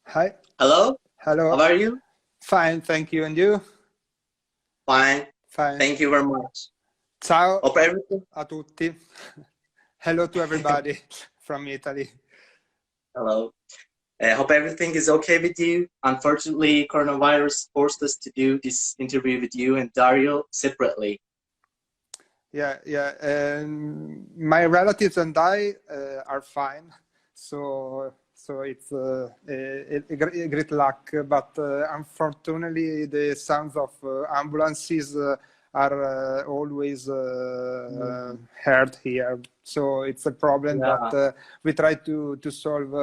Hi. Hello, how Hello. are you? Fine, thank you. And you? Fine. Fine. Thank you very much. Ciao Hope everything. a tutti. Hello to everybody from Italy. Hello. Hope everything is okay with you. Unfortunately, coronavirus forced us to do this interview with you and Dario separately. Yeah, yeah. My relatives and I are fine. So it's a great luck. But unfortunately, the sounds of ambulances are always Mm. heard here. So it's a problem, but Yeah. we try to solve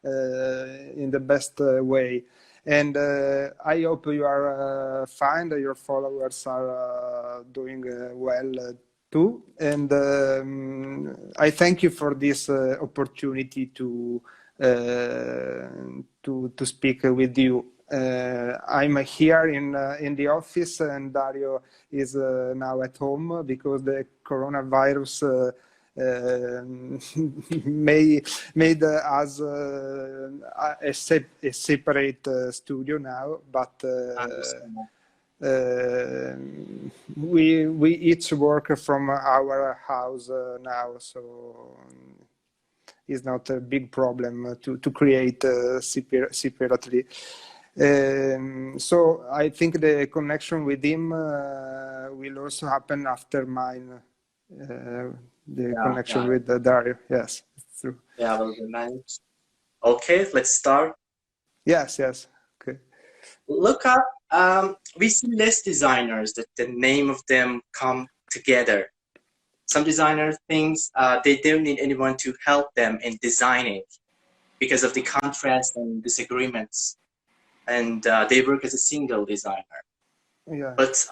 in the best way. And I hope you are fine, that your followers are doing well too. And I thank you for this opportunity to speak with you. I'm here in the office, and Dario is now at home because the coronavirus may made us a separate studio now, but I understand. uh, we each work from our house now, so it's not a big problem to create separately. So I think the connection with him will also happen after mine. The Yeah, connection yeah, with Dario. Yes, it's true. yeah, will be managed. Okay, let's start. Yes, yes. Okay. Look up, we see less designers that the name of them come together. Some designers thinks they don't need anyone to help them in designing because of the contrast and disagreements, and they work as a single designer. Yeah. But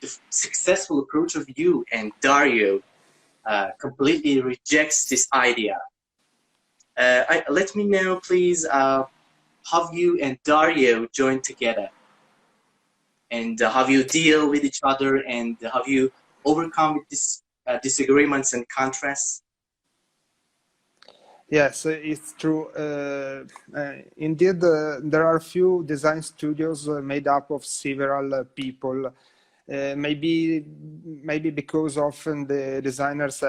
the successful approach of you and Dario completely rejects this idea. Let me know, please, how you and Dario joined together, and how you deal with each other, and how you overcome this disagreements and contrasts. Yes, it's true. Indeed, there are few design studios made up of several people. Maybe because often the designers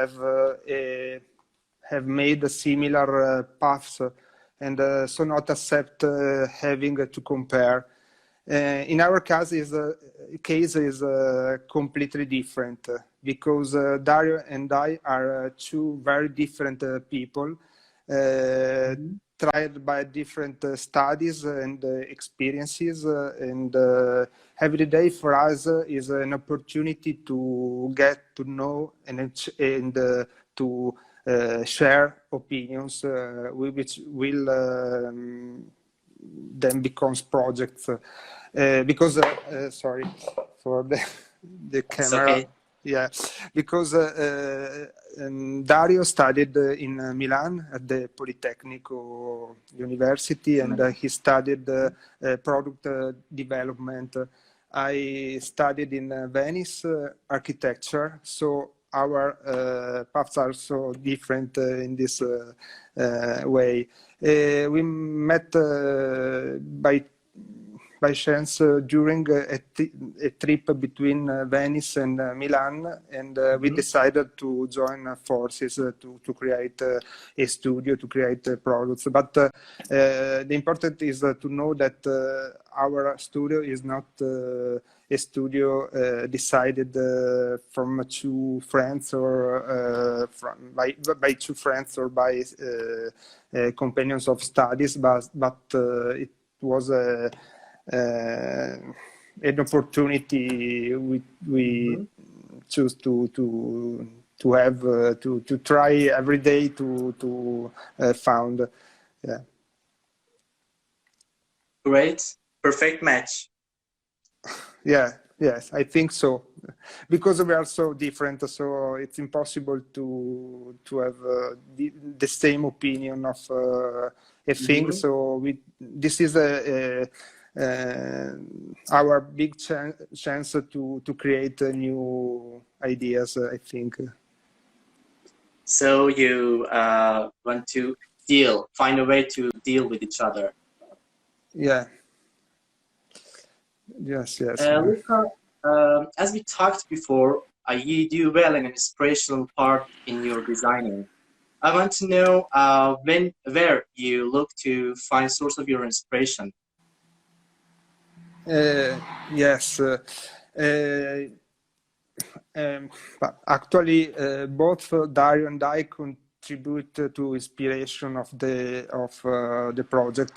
have made similar paths and so not accept having to compare. In our case is completely different because Dario and I are two very different people, uh, Mhm. tried by different studies and experiences, and every day for us is an opportunity to get to know and to share opinions, which will then becomes projects. Because sorry for the It's camera. okay. Yeah, because Dario studied in Milan at the Politecnico University, and he studied product development. I studied in Venice architecture, so our paths are so different in this way. We met by chance during a trip between Venice and Milan, and we Mhm. decided to join forces to create a studio, to create products. But the important is to know that our studio is not a studio decided from two friends or by two friends or by companions of studies, but it was uh, an opportunity we Mhm. choose to have to try every day to found. Yeah. Great, perfect match. Yeah, yes, I think so. Because we are so different, so it's impossible to have the same opinion of a thing. Mhm. So this is our big chance to create new ideas, I think. So you want to find a way to deal with each other. Yeah. Yes. Luca, as we talked before, you do well in an inspirational part in your designing. I want to know where you look to find source of your inspiration. Yes. But actually, both Dario and I contribute to inspiration of the project.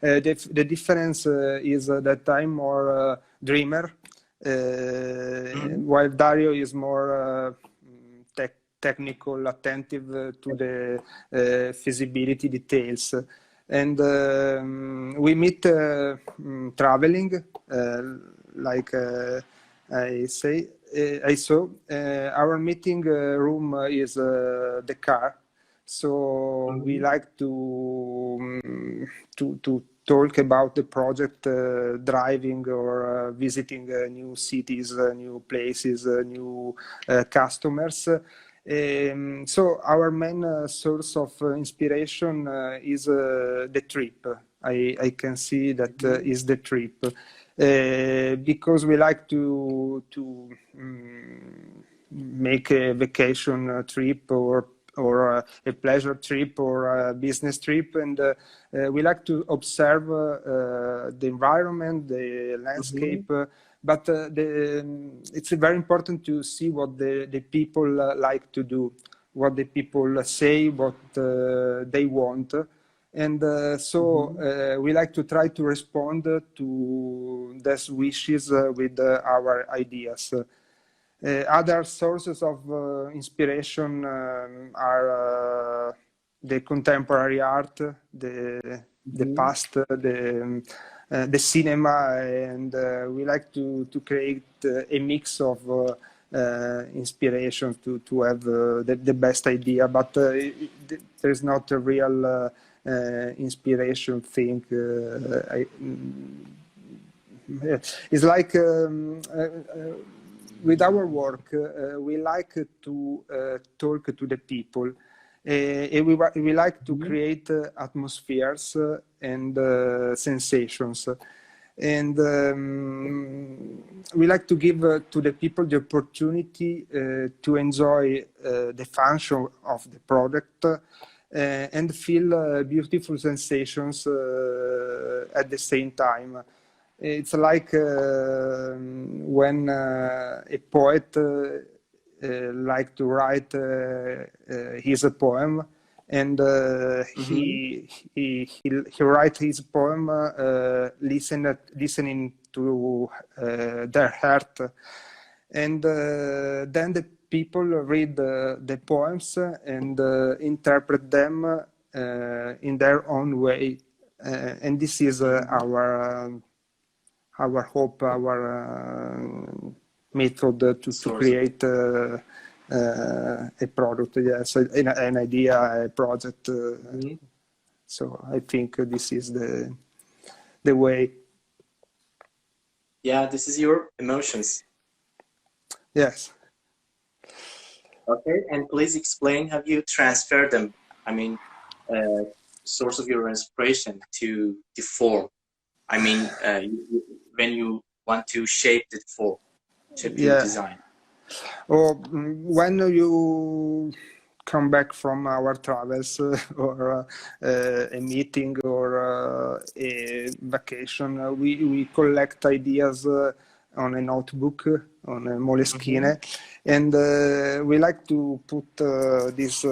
The difference is that I'm more dreamer, while Dario is more technical, attentive to the feasibility details. And we meet traveling, like I say. I saw our meeting room is the car, so we like to talk about the project, driving or visiting new cities, new places, new customers. So our main source of inspiration is the trip. I can see that is the trip. Because we like to make a vacation trip or a pleasure trip or a business trip, and we like to observe the environment, the landscape, but it's very important to see what the people like to do, what the people say, what they want. And so we like to try to respond to these wishes with our ideas. Other sources of inspiration are the contemporary art, the past, the cinema, and we like to create a mix of inspiration to have the best idea, but there's not a real inspiration thing. It's like with our work, we like to talk to the people. We like to create atmospheres and sensations. And we like to give to the people the opportunity to enjoy the function of the product and feel beautiful sensations at the same time. It's like when a poet like to write his poem, and he writes his poem listening to their heart, and then the people read the poems and interpret them in their own way, and this is our hope, our method to create a product, yes, an idea, a project. So I think this is the way. Yeah, this is your emotions. Yes. Okay, and please explain how you transfer them. I mean, source of your inspiration to the form. I mean, when you want to shape the form, shape your design. Or when you come back from our travels or a meeting or a vacation, we collect ideas on a notebook, on a Moleskine, and we like to put this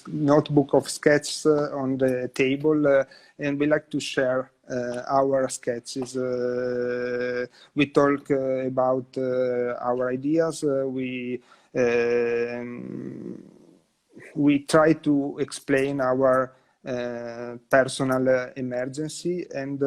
notebook of sketches on the table, and we like to share our sketches. We talk about our ideas. We try to explain our personal emergency, and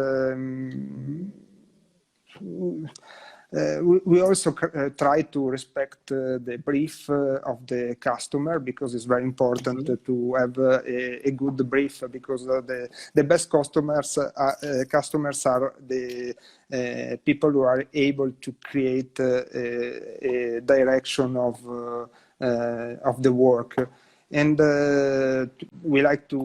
we also try to respect the brief of the customer, because it's very important to have a good brief, because the best customers are the people who are able to create a direction of the work. and we like to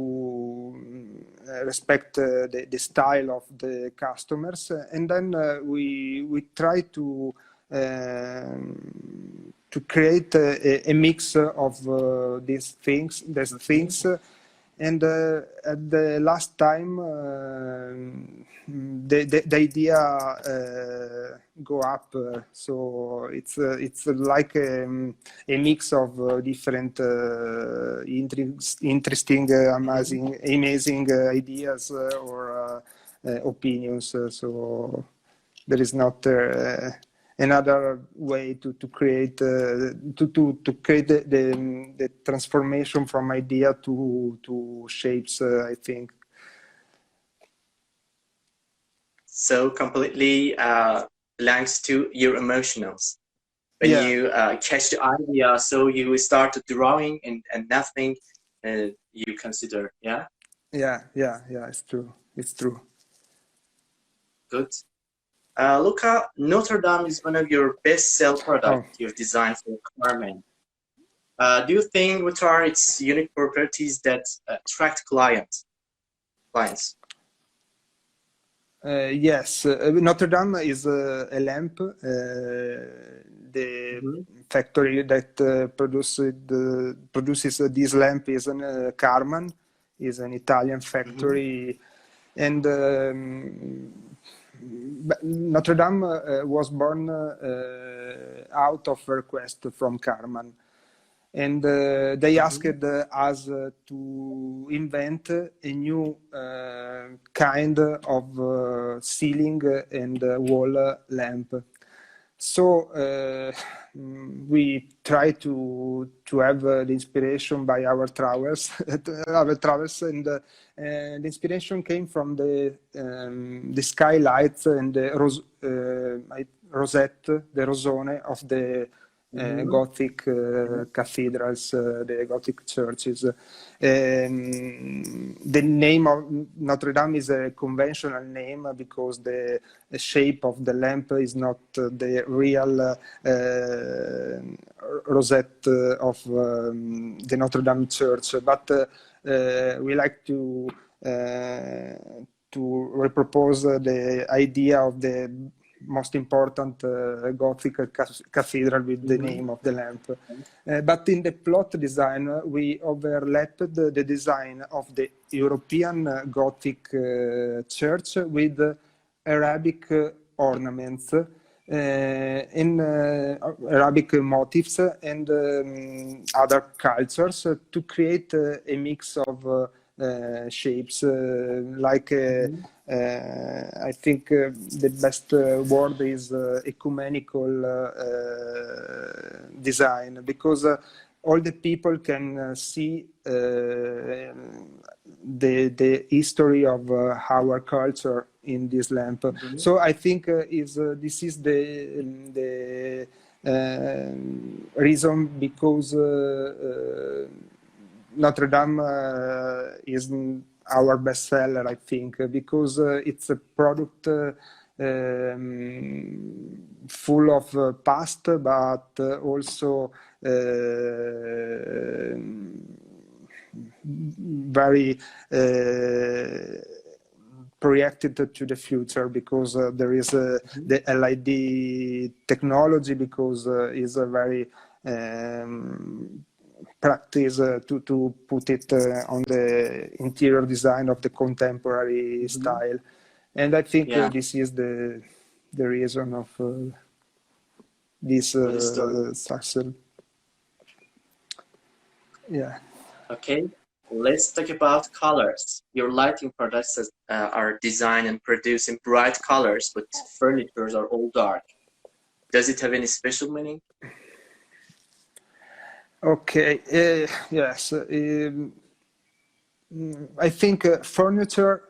respect the style of the customers, and then we try to create a mix of these things, and at the last time the idea go up, so it's like a mix of different interesting, amazing ideas or opinions. So there is not another way to create to create the transformation from idea to shapes. I think. So completely belongs to your emotionals. When Yeah. you catch the idea, so you start drawing and nothing you consider. Yeah. Yeah. It's true. It's true. Good. Luca, Notre Dame is one of your best-sell products you've designed for Carmen. Do you think what are its unique properties that attract clients? Yes, Notre Dame is a lamp. The factory that produces this lamp is in Carman, is an Italian factory, and Notre Dame was born out of a request from Carman. And they asked us to invent a new kind of ceiling and wall lamp. So we try to have the inspiration by our travels, and the inspiration came from the skylights and the rosette, the rosone of the Gothic cathedrals, the Gothic churches. The name of Notre Dame is a conventional name because the shape of the lamp is not the real rosette of the Notre Dame church, but we like to repropose the idea of the most important Gothic cathedral with the name of the lamp. But in the plot design, we overlapped the design of the European Gothic church with Arabic ornaments, in Arabic motifs and other cultures to create a mix of shapes, like I think the best word is ecumenical design, because all the people can see the history of our culture in this lamp. So I think this is the reason because Notre Dame is our bestseller, I think, because it's a product full of past, but also very projected to the future, because there is the LED technology, because is a very practice to put it on the interior design of the contemporary style, and I think this is the reason of this success. Yeah. Okay, let's talk about colors. Your lighting products are designed and produced in bright colors, but furnitures are all dark. Does it have any special meaning? Okay, yes. I think furniture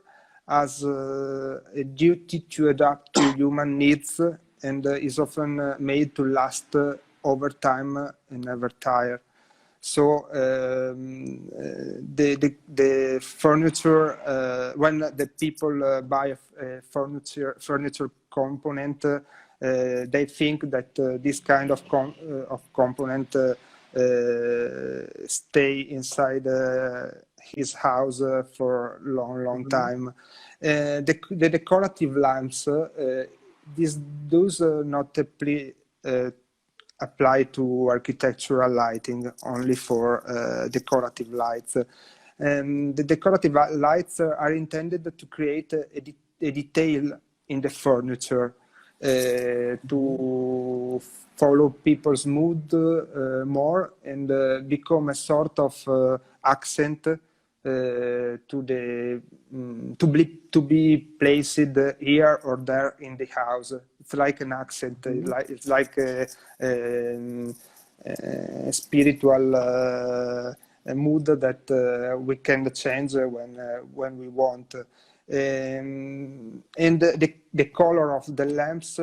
has a duty to adapt to human needs, and is often made to last over time and never tire. So the furniture, when the people buy a furniture component, they think that this kind of component stay inside his house for long time. The decorative lamps, those not apply to architectural lighting, only for decorative lights. The decorative lights are intended to create a detail in the furniture, to follow people's mood more, and become a sort of accent to be placed here or there in the house. It's like an accent. It's like a spiritual mood that we can change when we want. And the color of the lamps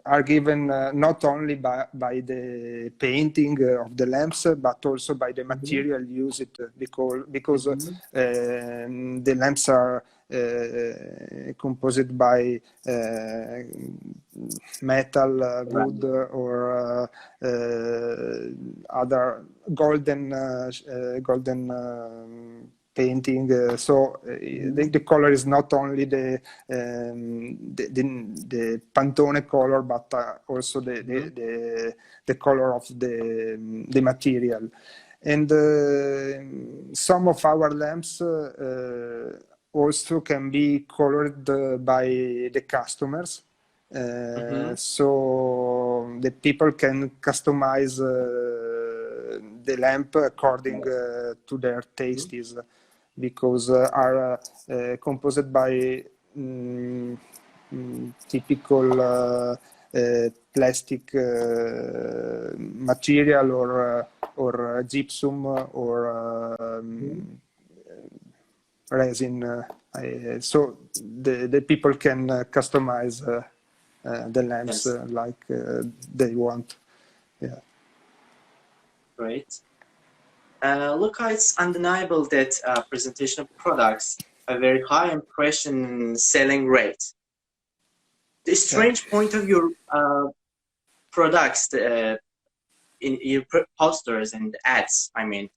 are given not only by the painting of the lamps, but also by the material used, because the lamps are composed by metal, wood, or other golden painting. So the color is not only the Pantone color, but also the color of the material. And some of our lamps also can be colored by the customers. So the people can customize the lamp according to their tastes, because are composed by typical plastic material, or gypsum, or resin. So the people can customize the lamps like they want. Yeah. Great. Luca, it's undeniable that presentation of products have a very high impression selling rate. The strange point of your products in your posters and ads, I mean,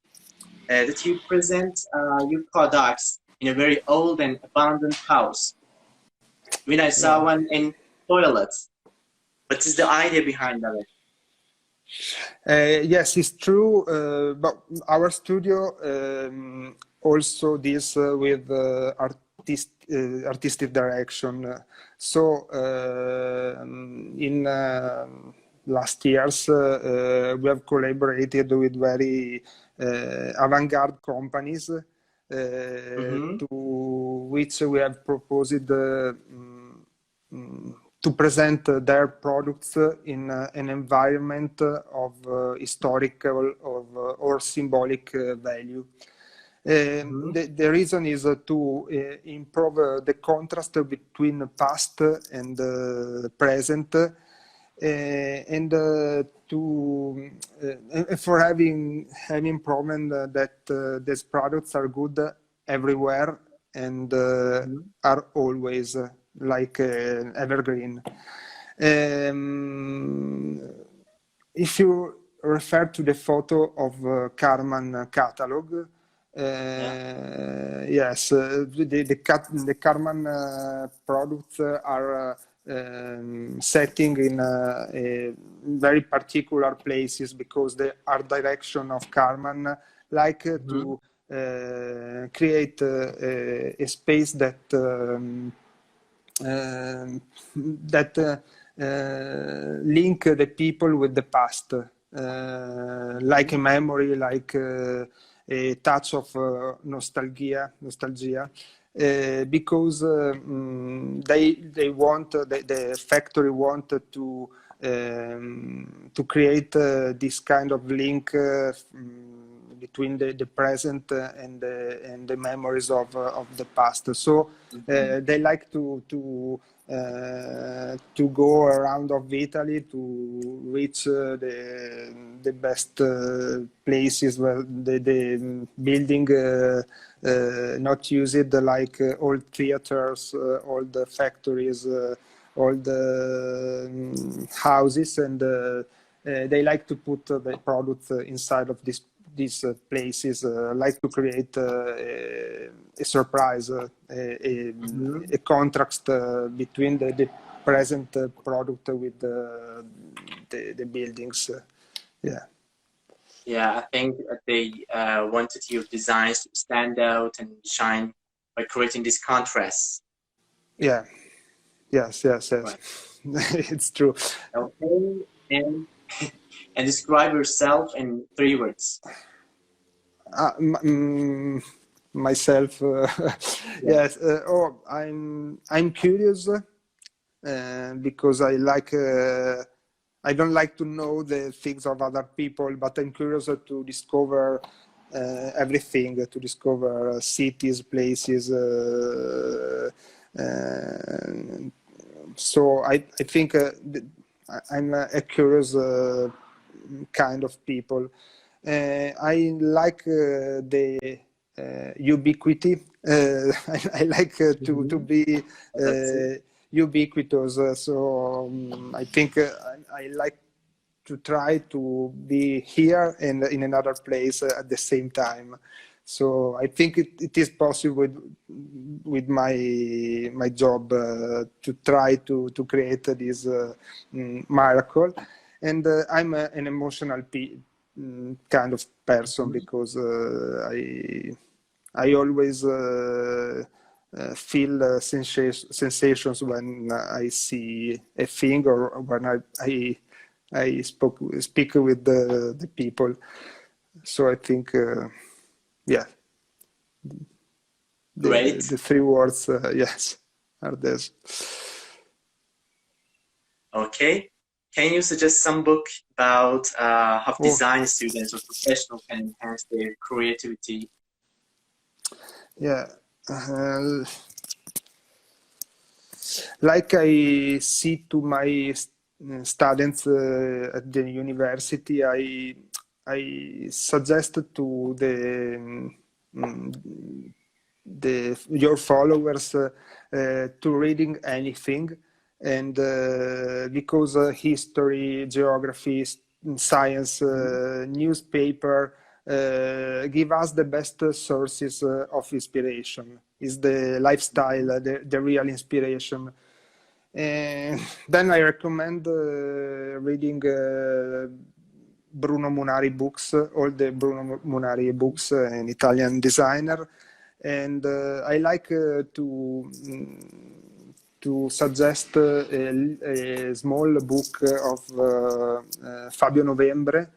that you present your products in a very old and abandoned house. I mean, I saw one in toilets. What is the idea behind that? Yes, it's true, but our studio also deals with artistic direction. So in last years, we have collaborated with very avant-garde companies, to which we have proposed to present their products in an environment of historical or symbolic value. The reason is to improve the contrast between past and present, and for having problem that these products are good everywhere and are always like evergreen. If you refer to the photo of Karman catalog, yes, the Karman products are setting in very particular places, because the art direction of Karman like to create a space that link the people with the past, like a memory, like a touch of nostalgia, because they want, the factory wanted to create this kind of link between the present and the memories of the past. So they like to go around of Italy to reach the best places where the building not used, like old theaters, old factories, old houses, and they like to put the products inside of these places, like to create a surprise, a contrast between the present product with the buildings. Yeah. Yeah, I think they wanted your designs to stand out and shine by creating this contrast. Yeah. Yes. Right. It's true. Okay, and and describe yourself in 3 words. Myself, Yeah. yes. I'm curious because I like. I don't like to know the things of other people, but I'm curious to discover everything, to discover cities, places. So I think I'm a curious kind of people. I like the ubiquity. I like to be That's it. ubiquitous. So I think I like to try to be here and in another place at the same time. So I think it is possible with my job to try to create this miracle. And I'm an emotional kind of person because I always feel sensations when I see a thing or when I speak with the people. So I think, yeah, Great. the 3 words, yes, are this. Okay. Can you suggest some book about how Oh, design students or professionals can enhance their creativity? yeah. Like I see to my students at the university, I suggest to your followers to reading anything, and because history, geography, science, newspaper give us the best sources of inspiration. Is the lifestyle, the real inspiration. And then I recommend reading Bruno Munari books, all the Bruno Munari books, an Italian designer. And I like to suggest a small book of Fabio Novembre,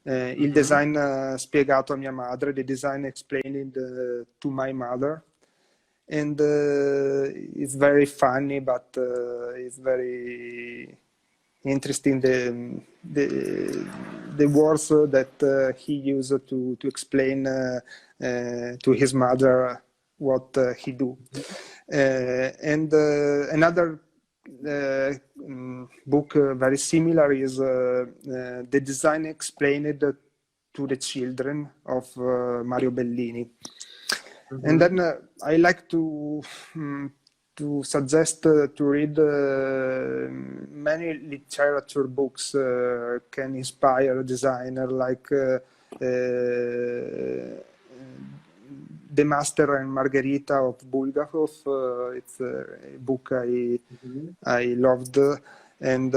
Il design spiegato a mia madre, the design explained to my mother. And it's very funny, but it's very interesting the words that he used to explain to his mother what he do. And another book very similar is The Design Explained to the Children of Mario Bellini. And then I like to suggest to read many literature books can inspire a designer, like The Master and Margherita of Bulgakov. It's a book I loved, and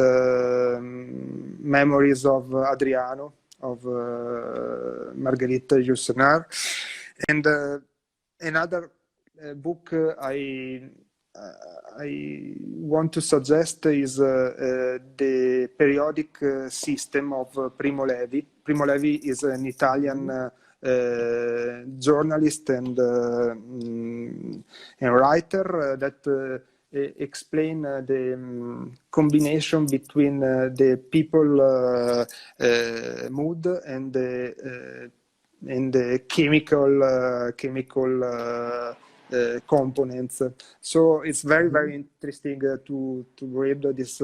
Memories of Adriano of Marguerite Yourcenar. And another book I want to suggest is the periodic system of Primo Levi. Primo Levi is an Italian journalist and writer that explain the combination between the people mood and the chemical components. So it's very interesting to read this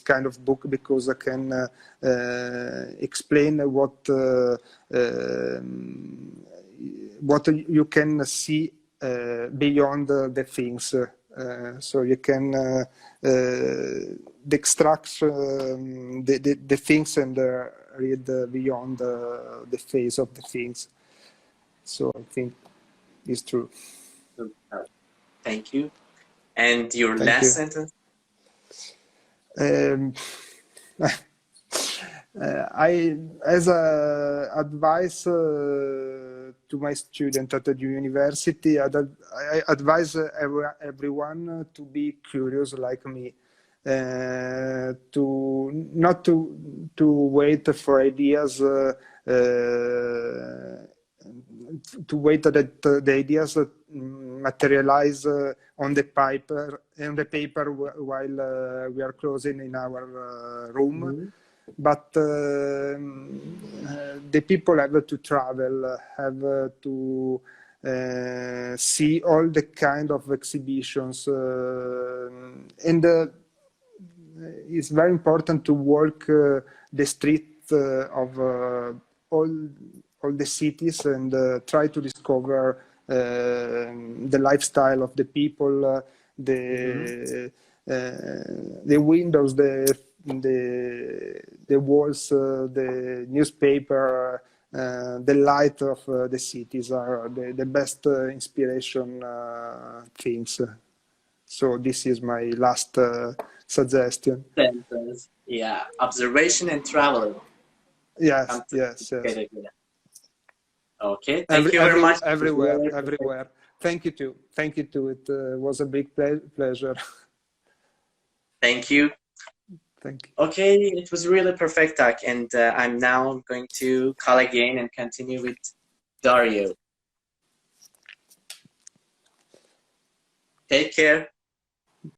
kind of book, because I can explain what you can see beyond the things. So you can extract the things and read beyond the face of the things. So I think it's true. Thank you. And your Thank last you. sentence? I, as a advice to my student at the university, I advise everyone to be curious like me, to not to wait for ideas, to wait that the ideas materialize on the paper while we are closing in our room. Mm-hmm. But the people have to travel, have to see all the kind of exhibitions, and it's very important to walk the street of all the cities and try to discover the lifestyle of the people, the windows, the walls, the newspaper, the light of the cities are the best inspiration things. So this is my last suggestion. Sentence. Yeah, observation and travel. Yes, yes. Okay, thank you very much. Everywhere. Thank you too. It was a big pleasure. Thank you. Thank you. Okay, it was really perfect talk, and I'm now going to call again and continue with Dario. Take care.